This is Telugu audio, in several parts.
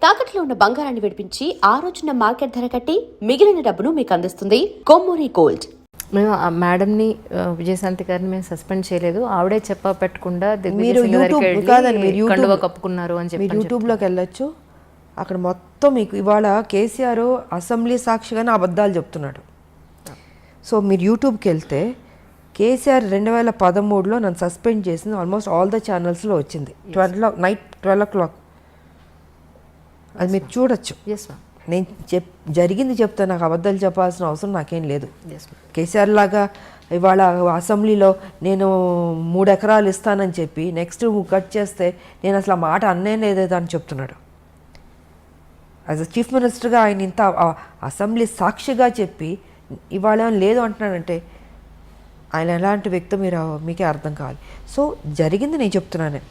తాకట్లో ఉన్న బంగారాన్ని విడిపించి ఆ రోజున మార్కెట్ ధర కట్టి మిగిలిన డబ్బును మీకు అందిస్తుంది కొమ్మూరి గోల్డ్. మేము ఆ మేడంని విజయశాంతి గారిని మేము సస్పెండ్ చేయలేదు. ఆవిడే చెప్ప పెట్టకుండా మీరు యూట్యూబ్ కాదండి, మీరు యూట్యూబ్ కప్పుకున్నారు అని చెప్పి యూట్యూబ్లోకి వెళ్ళొచ్చు. అక్కడ మొత్తం మీకు ఇవాళ కేసీఆర్ అసెంబ్లీ సాక్షిగానే అబద్ధాలు చెప్తున్నాడు. సో మీరు యూట్యూబ్కి వెళ్తే కేసీఆర్ 2013లో నన్ను సస్పెండ్ చేసింది ఆల్మోస్ట్ ఆల్ ద ఛానల్స్లో వచ్చింది. నైట్ 12 o'clock అది మీరు చూడొచ్చు. నేను జరిగింది చెప్తే నాకు అబద్ధాలు చెప్పాల్సిన అవసరం నాకేం లేదు. కేసీఆర్ లాగా ఇవాళ అసెంబ్లీలో నేను 3 ఎకరాలు ఇస్తానని చెప్పి నెక్స్ట్ కట్ చేస్తే నేను అసలు ఆ మాట అన్నే లేదేదో అని చెప్తున్నాడు. యాజ్ అ చీఫ్ మినిస్టర్గా ఆయన ఇంత అసెంబ్లీ సాక్షిగా చెప్పి ఇవాళ లేదు అంటున్నాడంటే ఆయన ఎలాంటి వ్యక్తి మీకే అర్థం కావాలి. సో జరిగింది నేను చెప్తున్నాను.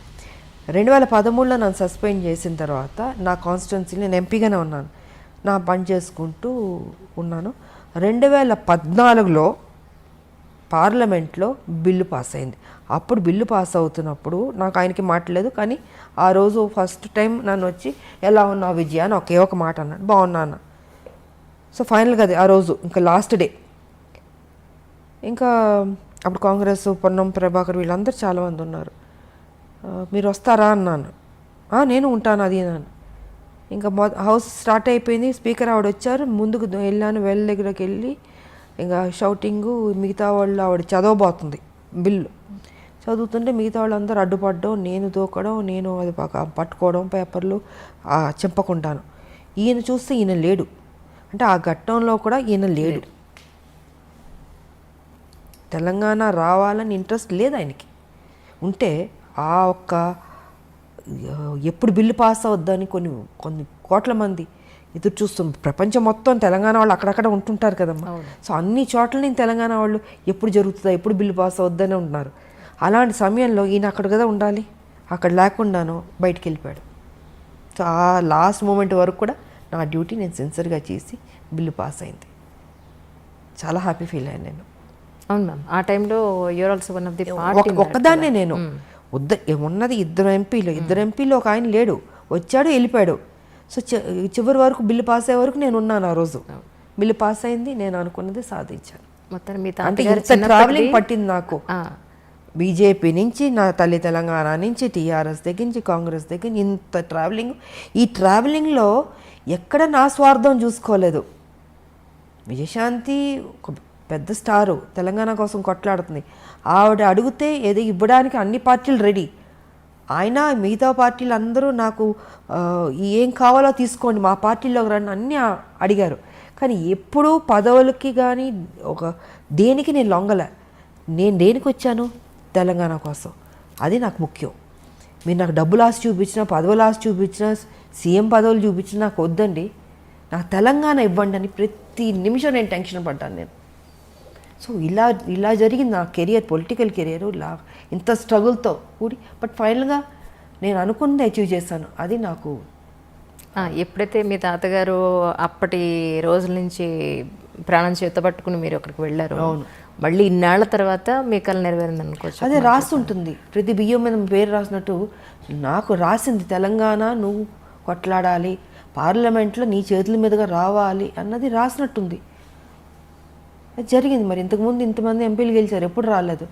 2013లో నన్ను సస్పెండ్ చేసిన తర్వాత నా కాన్స్టిట్యున్సీలో నేను ఎంపీగానే ఉన్నాను, నా పని చేసుకుంటూ ఉన్నాను. 2014లో పార్లమెంట్లో బిల్లు పాస్ అయింది. అప్పుడు బిల్లు పాస్ అవుతున్నప్పుడు నాకు ఆయనకి మాట్లాడలేదు, కానీ ఆ రోజు ఫస్ట్ టైం నన్ను వచ్చి ఎలా ఉన్నావు విజయ అని ఒకే ఒక మాట అన్నాడు. బాగున్నా అన్న. సో ఫైనల్గా అది ఆ రోజు ఇంకా లాస్ట్ డే. ఇంకా అప్పుడు కాంగ్రెస్ పొన్నం ప్రభాకర్ వీళ్ళందరూ చాలామంది ఉన్నారు. మీరు వస్తారా అన్నాను. నేను ఉంటాను అది అన్నాను. ఇంకా హౌస్ స్టార్ట్ అయిపోయింది. స్పీకర్ ఆవిడ వచ్చారు, ముందుకు వెళ్ళాను. వెల్ దగ్గరకు వెళ్ళి ఇంకా షౌటింగు, మిగతా వాళ్ళు ఆవిడ చదవబోతుంది బిల్లు. చదువుతుంటే మిగతా వాళ్ళందరూ అడ్డుపడడం, నేను దూకడం, నేను అది పట్టుకోవడం పేపర్లు చింపకుంటాను. ఈయన చూస్తే ఈయన లేడు, అంటే ఆ ఘట్టంలో కూడా ఈయన లేడు. తెలంగాణ రావాలని ఇంట్రెస్ట్ లేదు ఆయనకి. ఉంటే ఆ ఒక్క ఎప్పుడు బిల్లు పాస్ అవుద్దని కొన్ని కోట్ల మంది ఎదురు చూస్తుంది. ప్రపంచం మొత్తం తెలంగాణ వాళ్ళు అక్కడక్కడ ఉంటుంటారు కదమ్మా. సో అన్ని చోట్ల నేను తెలంగాణ వాళ్ళు ఎప్పుడు జరుగుతుందా, ఎప్పుడు బిల్లు పాస్ అవుద్దని ఉంటున్నారు. అలాంటి సమయంలో ఈయన అక్కడ కదా ఉండాలి, అక్కడ లేకుండాను బయటికి వెళ్ళిపోయాడు. సో ఆ లాస్ట్ మూమెంట్ వరకు కూడా నా డ్యూటీ నేను సిన్సియర్గా చేసి బిల్లు పాస్ అయింది. చాలా హ్యాపీ ఫీల్ అయ్యాను నేను. అవును మ్యామ్. ఆ టైంలో you are also one of the party. ఒక్కదాన్నే నేను ఉన్నది ఇద్దరు ఎంపీలు ఒక ఆయన లేడు, వచ్చాడు వెళ్ళిపోయాడు. సో చివరి వరకు బిల్లు పాస్ అయ్యే వరకు నేను ఉన్నాను. ఆ రోజు బిల్లు పాస్ అయింది, నేను అనుకున్నది సాధించాను. అంటే ఇంత ట్రావెలింగ్ పట్టింది నాకు. బీజేపీ నుంచి, నా తల్లి తెలంగాణ నుంచి, టీఆర్ఎస్ దగ్గర నుంచి, కాంగ్రెస్ దగ్గర నుంచి ఇంత ట్రావెలింగ్. ఈ ట్రావెలింగ్లో ఎక్కడ నా స్వార్థం చూసుకోలేదు. విజయశాంతి ఒక పెద్ద స్టారు, తెలంగాణ కోసం కొట్లాడుతుంది. ఆవిడ అడిగితే ఏదో ఇవ్వడానికి అన్ని పార్టీలు రెడీ. ఆయన మిగతా పార్టీలు అందరూ నాకు ఏం కావాలో తీసుకోండి, మా పార్టీలోకి రండి అన్నీ అడిగారు. కానీ ఎప్పుడూ పదవులకి కానీ దేనికి నేను లొంగలే. నేను దేనికి వచ్చాను? తెలంగాణ కోసం. అది నాకు ముఖ్యం. మీరు నాకు డబ్బులు ఆశ చూపించినా, పదవులు ఆశ చూపించినా, సీఎం పదవులు చూపించినా నాకు వద్దండి, నాకు తెలంగాణ ఇవ్వండి అని ప్రతి నిమిషం నేను టెన్షన్ పడ్డాను నేను. సో ఇలా జరిగింది నా కెరియర్, పొలిటికల్ కెరియర్ ఇంత స్ట్రగుల్తో కూడి. బట్ ఫైనల్గా నేను అనుకున్నది అచీవ్ చేశాను. అది నాకు. ఎప్పుడైతే మీ తాతగారు అప్పటి రోజుల నుంచి ప్రాణం చేతపట్టుకుని మీరు అక్కడికి వెళ్ళారు, అవును, మళ్ళీ ఇన్నాళ్ల తర్వాత మీ కళ నెరవేరింది అనుకోవచ్చు. అదే రాస్తుంటుంది, ప్రతి బియ్యం మీద పేరు రాసినట్టు నాకు రాసింది తెలంగాణ నువ్వు కొట్లాడాలి, పార్లమెంట్లో నీ చేతుల మీదుగా రావాలి అన్నది రాసినట్టుంది. అది జరిగింది. మరి ఇంతకుముందు ఇంతమంది ఎంపీలు గెలిచారు, ఎప్పుడు రాలేదు.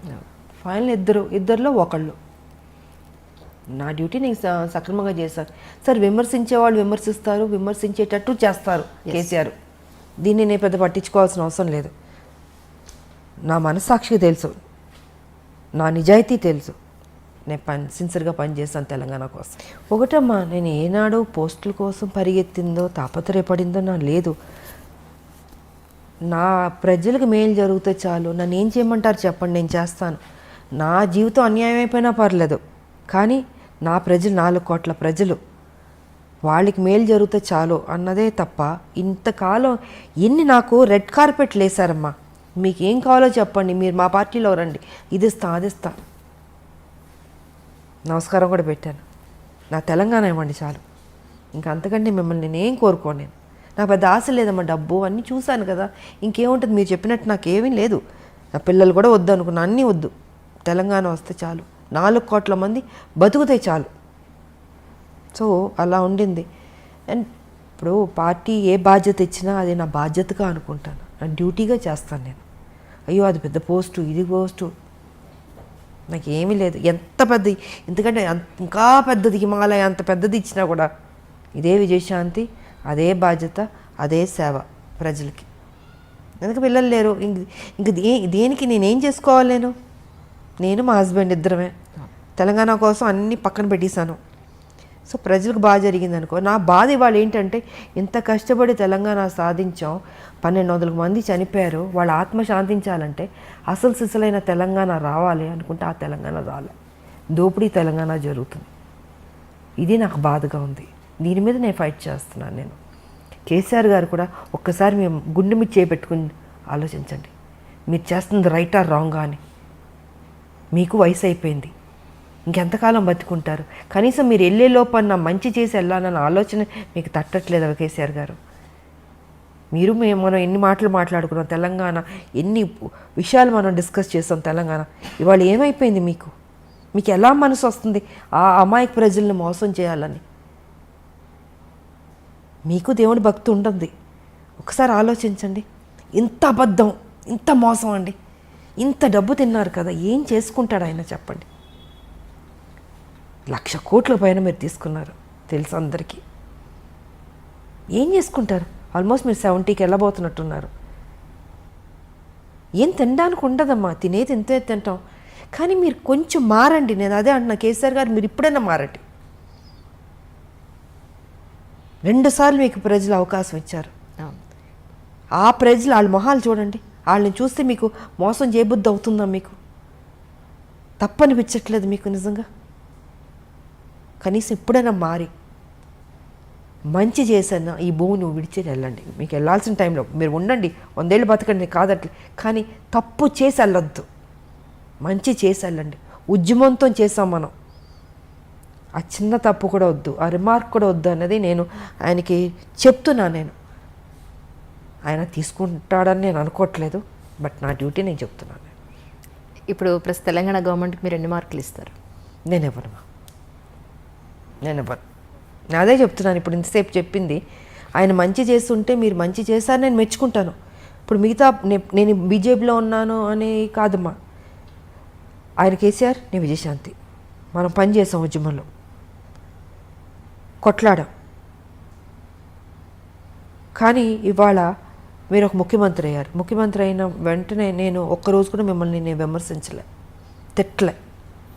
ఫైనల్ ఇద్దరిలో ఒకళ్ళు. నా డ్యూటీ నేను సక్రమంగా చేశాను. సార్ విమర్శించే వాళ్ళు విమర్శిస్తారు, విమర్శించేటట్టు చేస్తారు కేసీఆర్. దీన్ని నేను పెద్ద పట్టించుకోవాల్సిన అవసరం లేదు. నా మనస్సాక్షికి తెలుసు, నా నిజాయితీ తెలుసు. నేను సిన్సియర్గా పనిచేస్తాను తెలంగాణ కోసం. ఒకటమ్మా, నేను ఏనాడు పోస్టుల కోసం పరిగెత్తిందో తాపత్రయపడిందో నా లేదు. నా ప్రజలకు మేలు జరిగితే చాలు. నన్ను ఏం చేయమంటారు చెప్పండి, నేను చేస్తాను. నా జీవితం అన్యాయం అయిపోయినా పర్లేదు, కానీ నా ప్రజలు 4 కోట్ల ప్రజలు, వాళ్ళకి మేలు జరిగితే చాలు అన్నదే తప్ప ఇంతకాలం ఎన్ని నాకు రెడ్ కార్పెట్లు వేశారమ్మా. మీకు ఏం కావాలో చెప్పండి, మీరు మా పార్టీలో రండి, ఇది ఇస్తా అది ఇస్తా. నమస్కారం కూడా పెట్టాను. నా తెలంగాణ ఇవ్వండి చాలు, ఇంకా అంతకంటే మిమ్మల్ని నేనేం కోరుకోను. నేను నాకు పెద్ద ఆశ లేదమ్మా, డబ్బు అన్నీ చూశాను కదా, ఇంకేముంటుంది. మీరు చెప్పినట్టు నాకేమీ లేదు. నా పిల్లలు కూడా వద్దు అనుకున్నా, అన్నీ వద్దు, తెలంగాణ వస్తే చాలు, 4 కోట్ల మంది బతుకుతాయి చాలు. సో అలా ఉండింది. అండ్ ఇప్పుడు పార్టీ ఏ బాధ్యత ఇచ్చినా అది నా బాధ్యతగా అనుకుంటాను, నా డ్యూటీగా చేస్తాను నేను. అయ్యో అది పెద్ద పోస్టు, ఇది పోస్టు, నాకు ఏమీ లేదు. ఎంత పెద్ద, ఎందుకంటే ఇంకా పెద్దది హిమాలయ అంత పెద్దది ఇచ్చినా కూడా ఇదే విజయశాంతి, అదే బాధ్యత, అదే సేవ ప్రజలకి. ఎందుకు పిల్లలు లేరు, ఇంక దేనికి నేనేం చేసుకోవాలి? నేను మా హస్బెండ్ ఇద్దరమే తెలంగాణ కోసం అన్నీ పక్కన పెట్టేశాను. సో ప్రజలకు బాగా జరిగింది అనుకో. నా బాధ ఇవాళ ఏంటంటే, ఇంత కష్టపడి తెలంగాణ సాధించాం, 1200 మంది చనిపోయారు, వాళ్ళ ఆత్మ శాంతించాలంటే అసలు సిసలైన తెలంగాణ రావాలి అనుకుంటే ఆ తెలంగాణ రాలే, దోపిడీ తెలంగాణ జరుగుతుంది. ఇది నాకు బాధగా ఉంది. దీని మీద నేను ఫైట్ చేస్తున్నాను. నేను కేసీఆర్ గారు కూడా ఒక్కసారి మేము గుండె మీద చేపెట్టుకుని ఆలోచించండి, మీరు చేస్తుంది రైటా రాంగా అని. మీకు వయసు అయిపోయింది, ఇంకెంతకాలం బతుకుంటారు? కనీసం మీరు వెళ్ళే లోపల మంచి చేసి వెళ్ళాలన్న ఆలోచన మీకు తట్టట్లేదు కేసీఆర్ గారు. మనం ఎన్ని మాటలు మాట్లాడుకున్నాం తెలంగాణ, ఎన్ని విషయాలు మనం డిస్కస్ చేస్తాం తెలంగాణ. ఇవాళ ఏమైపోయింది? మీకు ఎలా మనసు వస్తుంది ఆ అమాయక ప్రజల్ని మోసం చేయాలని? మీకు దేవుని భక్తి ఉంటుంది, ఒకసారి ఆలోచించండి. ఇంత అబద్ధం, ఇంత మోసం అండి, ఇంత డబ్బు తిన్నారు కదా, ఏం చేసుకుంటాడు ఆయన చెప్పండి? 1,00,000 కోట్ల పైన మీరు తీసుకున్నారు, తెలుసు అందరికీ. ఏం చేసుకుంటారు? ఆల్మోస్ట్ మీరు 70కి వెళ్ళబోతున్నట్టున్నారు. ఏం తినడానికి ఉండదమ్మా, తినేది ఎంతో తింటాం. కానీ మీరు కొంచెం మారండి. నేను అదే అంటున్నా, కేసీఆర్ గారు మీరు ఇప్పుడైనా మారండి. 2 సార్లు మీకు ప్రజలు అవకాశం ఇచ్చారు. ఆ ప్రజలు వాళ్ళ మొహాలు చూడండి, వాళ్ళని చూస్తే మీకు మోసం చేయబుద్ధి అవుతుందా? మీకు తప్పనిపించట్లేదు మీకు నిజంగా? కనీసం ఇప్పుడైనా మారి మంచి చేశాను, ఈ భూమిని విడిచేది వెళ్ళండి. మీకు వెళ్ళాల్సిన టైంలో మీరు ఉండండి, 100 ఏళ్ళు బతకండి కాదట్లే, కానీ తప్పు చేసి వెళ్ళొద్దు, మంచి చేసి వెళ్ళండి. ఉద్యమంతో చేసాం మనం, ఆ చిన్న తప్పు కూడా వద్దు, ఆ రిమార్క్ కూడా వద్దు అన్నది నేను ఆయనకి చెప్తున్నా. నేను ఆయన తీసుకుంటాడని నేను అనుకోవట్లేదు, బట్ నా డ్యూటీ నేను చెప్తున్నాను. ఇప్పుడు ప్రస్తుత తెలంగాణ గవర్నమెంట్కి మీరు ఎన్ని మార్కులు ఇస్తారు? నేను ఇవ్వను. అదే చెప్తున్నాను. ఇప్పుడు ఇంతసేపు చెప్పింది ఆయన మంచి చేస్తుంటే మీరు మంచి చేశారు, నేను మెచ్చుకుంటాను. ఇప్పుడు మిగతా నేను బీజేపీలో ఉన్నాను అని కాదమ్మా. ఆయన కేసీఆర్, నేను విజయశాంతి, మనం పని చేసాం, ఉద్యమంలో కొట్లాడాం. కానీ ఇవాళ మీరు ఒక ముఖ్యమంత్రి అయ్యారు. ముఖ్యమంత్రి అయిన వెంటనే నేను ఒక్కరోజు కూడా మిమ్మల్ని నేను విమర్శించలే, తిట్టలే.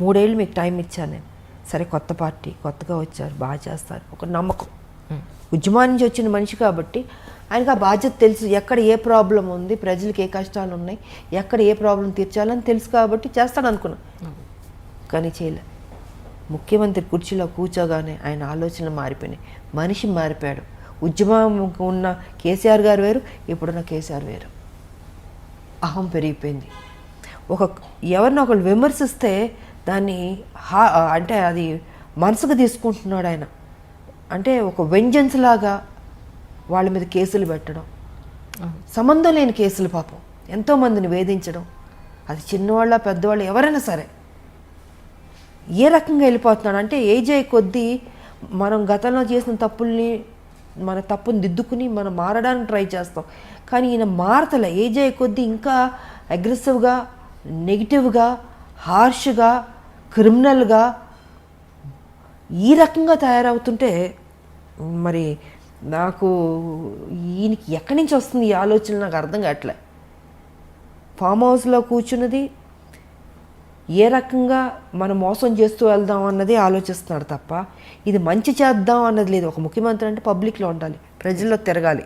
3 ఏళ్ళు మీకు టైం ఇచ్చాను నేను. సరే, కొత్త పార్టీ, కొత్తగా వచ్చారు, బాగా చేస్తారు, ఒక నమ్మకం. ఉద్యమం నుంచి వచ్చిన మనిషి కాబట్టి ఆయనకు ఆ బాధ్యత తెలుసు, ఎక్కడ ఏ ప్రాబ్లం ఉంది, ప్రజలకు ఏ కష్టాలు ఉన్నాయి, ఎక్కడ ఏ ప్రాబ్లం తీర్చాలని తెలుసు కాబట్టి చేస్తాడు అనుకున్నా. కానీ చేయలే. ముఖ్యమంత్రి కుర్చీలో కూర్చోగానే ఆయన ఆలోచనలు మారిపోయినాయి, మనిషి మారిపోయాడు. ఉద్యమం ఉన్న కేసీఆర్ గారు వేరు, ఇప్పుడున్న కేసీఆర్ వేరు. అహం పెరిగిపోయింది. ఎవరిని ఒకళ్ళు విమర్శిస్తే దాన్ని అంటే అది మనసుకు తీసుకుంటున్నాడు ఆయన. అంటే ఒక వెంజన్స్ లాగా వాళ్ళ మీద కేసులు పెట్టడం, సంబంధం లేని కేసులు, పాపం ఎంతోమందిని వేధించడం. అది చిన్నవాళ్ళ పెద్దవాళ్ళు ఎవరైనా సరే ఏ రకంగా వెళ్ళిపోతున్నాడు అంటే, ఏజ్ అయ్యే కొద్దీ మనం గతంలో చేసిన తప్పుల్ని, మన తప్పుని దిద్దుకుని మనం మారడానికి ట్రై చేస్తాం. కానీ ఈయన మారతలే. ఏజ్ అయ్యే కొద్దీ ఇంకా అగ్రెసివ్గా, నెగిటివ్గా, హార్ష్గా, క్రిమినల్గా ఈ రకంగా తయారవుతుంటే మరి నాకు ఈయనకి ఎక్కడి నుంచి వస్తుంది ఈ ఆలోచన నాకు అర్థం కావట్లే. ఫామ్ హౌస్లో కూర్చున్నది ఏ రకంగా మనం మోసం చేస్తూ వెళ్దాం అన్నది ఆలోచిస్తున్నాడు తప్ప ఇది మంచి చేద్దాం అన్నది లేదు. ఒక ముఖ్యమంత్రి అంటే పబ్లిక్లో ఉండాలి, ప్రజల్లో తిరగాలి.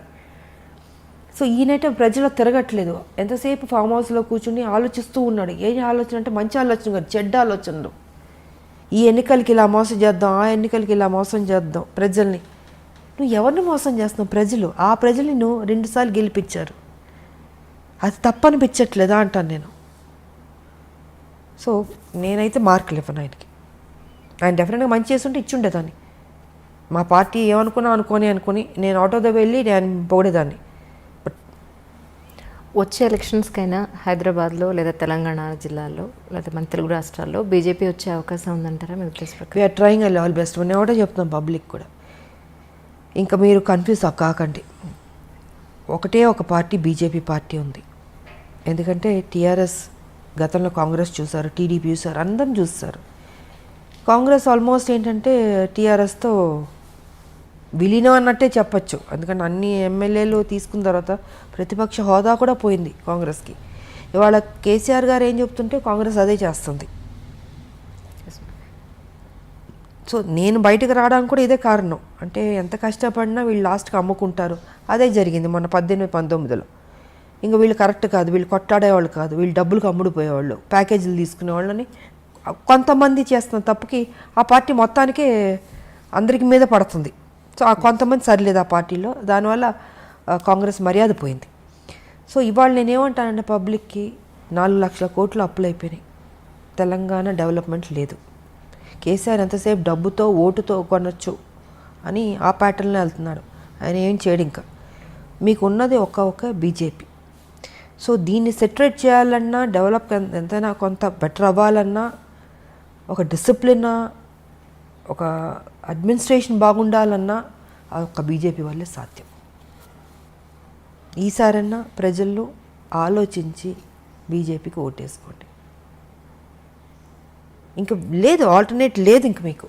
సో ఈయనైతే ప్రజల్లో తిరగట్లేదు, ఎంతసేపు ఫామ్ హౌస్లో కూర్చుని ఆలోచిస్తూ ఉన్నాడు. ఏ ఆలోచన అంటే మంచి ఆలోచన కాదు, చెడ్డ ఆలోచనలు. ఈ ఎన్నికలకి ఇలా మోసం చేద్దాం, ఆ ఎన్నికలకి ఇలా మోసం చేద్దాం ప్రజల్ని. నువ్వు ఎవరిని మోసం చేస్తున్నావు? ప్రజలు. ఆ ప్రజల్ని నువ్వు 2 సార్లు గెలిపించారు, అది తప్పనిపించట్లేదా అంటాను నేను. సో నేనైతే మార్కులు ఇవ్వను ఆయనకి. ఆయన డెఫినెట్గా మంచి చేస్తుంటే ఇచ్చుండేదాన్ని. మా పార్టీ ఏమనుకున్నా అనుకొని నేను ఆటోతో వెళ్ళి నేను పొగిడేదాన్ని. బట్ వచ్చే ఎలక్షన్స్కైనా హైదరాబాద్లో లేదా తెలంగాణ జిల్లాలో లేదా మన తెలుగు రాష్ట్రాల్లో బీజేపీ వచ్చే అవకాశం ఉందంటారా మీ ఉద్దేశం? We are trying all best. నేను ఒకటే చెప్తున్నాం పబ్లిక్ కూడా, ఇంకా మీరు కన్ఫ్యూజ్ కాకండి. ఒకటే ఒక పార్టీ బీజేపీ పార్టీ ఉంది. ఎందుకంటే టీఆర్ఎస్ గతంలో కాంగ్రెస్ చూశారు, టీడీపీ చూశారు, అందరం చూస్తారు. కాంగ్రెస్ ఆల్మోస్ట్ ఏంటంటే టీఆర్ఎస్తో విలీనం అన్నట్టే చెప్పచ్చు. ఎందుకంటే అన్ని ఎమ్మెల్యేలు తీసుకున్న తర్వాత ప్రతిపక్ష హోదా కూడా పోయింది కాంగ్రెస్కి. ఇవాళ కేసీఆర్ గారు ఏం చెప్తుంటే కాంగ్రెస్ అదే చేస్తుంది. సో నేను బయటకు రావడానికి కూడా ఇదే కారణం. అంటే ఎంత కష్టపడినా వీళ్ళు లాస్ట్కి అమ్ముకుంటారు. అదే జరిగింది మొన్న 18-19లో. ఇంకా వీళ్ళు కరెక్ట్ కాదు, వీళ్ళు కొట్టాడేవాళ్ళు కాదు, వీళ్ళు డబ్బులకు అమ్ముడుపోయేవాళ్ళు, ప్యాకేజీలు తీసుకునేవాళ్ళని కొంతమంది చేస్తున్న తప్పుకి ఆ పార్టీ మొత్తానికే అందరికి మీద పడుతుంది. సో ఆ కొంతమంది సరిలేదు ఆ పార్టీలో, దానివల్ల కాంగ్రెస్ మర్యాద పోయింది. సో ఇవాళ నేనేమంటానంటే పబ్లిక్కి 4 లక్షల కోట్లు అప్పులు అయిపోయినాయి. తెలంగాణ డెవలప్మెంట్ లేదు. కేసీఆర్ ఎంతసేపు డబ్బుతో ఓటుతో కొనొచ్చు అని ఆ ప్యాటర్న్లో వెళ్తున్నాడు. ఆయన ఏం చేయడు. ఇంకా మీకు ఉన్నది ఒక బీజేపీ. సో దీన్ని సెటరేట్ చేయాలన్నా, డెవలప్ ఎంతైనా కొంత బెటర్ అవ్వాలన్నా, ఒక డిసిప్లిన్, ఒక అడ్మినిస్ట్రేషన్ బాగుండాలన్నా ఆ ఒక్క బీజేపీ వల్లే సాధ్యం. ఈసారన్నా ప్రజల్లో ఆలోచించి బీజేపీకి ఓటేసుకోండి. ఇంకా లేదు, ఆల్టర్నేట్ లేదు. ఇంక మీకు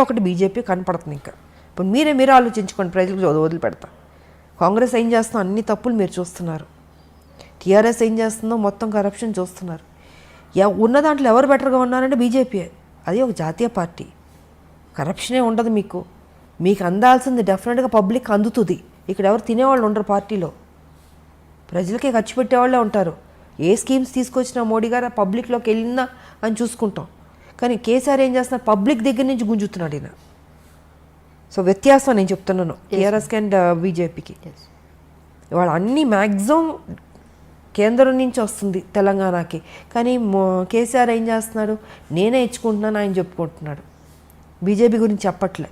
ఒకటి బీజేపీ కనపడుతుంది. ఇంకా ఇప్పుడు మీరే ఆలోచించుకోండి. ప్రజలకు వదిలిపెడతా. కాంగ్రెస్ ఏం చేస్తుందో అన్ని తప్పులు మీరు చూస్తున్నారు. టీఆర్ఎస్ ఏం చేస్తుందో మొత్తం కరప్షన్ చూస్తున్నారు. ఉన్న దాంట్లో ఎవరు బెటర్గా ఉన్నారంటే బీజేపీ. అది ఒక జాతీయ పార్టీ. కరప్షనే ఉండదు. మీకు అందాల్సింది డెఫినెట్గా పబ్లిక్ అందుతుంది. ఇక్కడ ఎవరు తినేవాళ్ళు ఉండరు పార్టీలో. ప్రజలకే ఖర్చు పెట్టేవాళ్ళే ఉంటారు. ఏ స్కీమ్స్ తీసుకొచ్చినా మోడీ గారు పబ్లిక్లోకి వెళ్ళిందా అని చూసుకుంటాం. కానీ కేసీఆర్ ఏం చేస్తున్నారు, పబ్లిక్ దగ్గర నుంచి గుంజుతున్నాడు ఈయన. సో వ్యత్యాసం నేను చెప్తున్నాను టీఆర్ఎస్కి అండ్ బీజేపీకి. ఇవాళ అన్ని మ్యాక్సిమం కేంద్రం నుంచి వస్తుంది తెలంగాణకి. కానీ కేసీఆర్ ఏం చేస్తున్నాడు, నేనే ఇచ్చుకుంటున్నాను ఆయన చెప్పుకుంటున్నాడు. బీజేపీ గురించి చెప్పట్లే.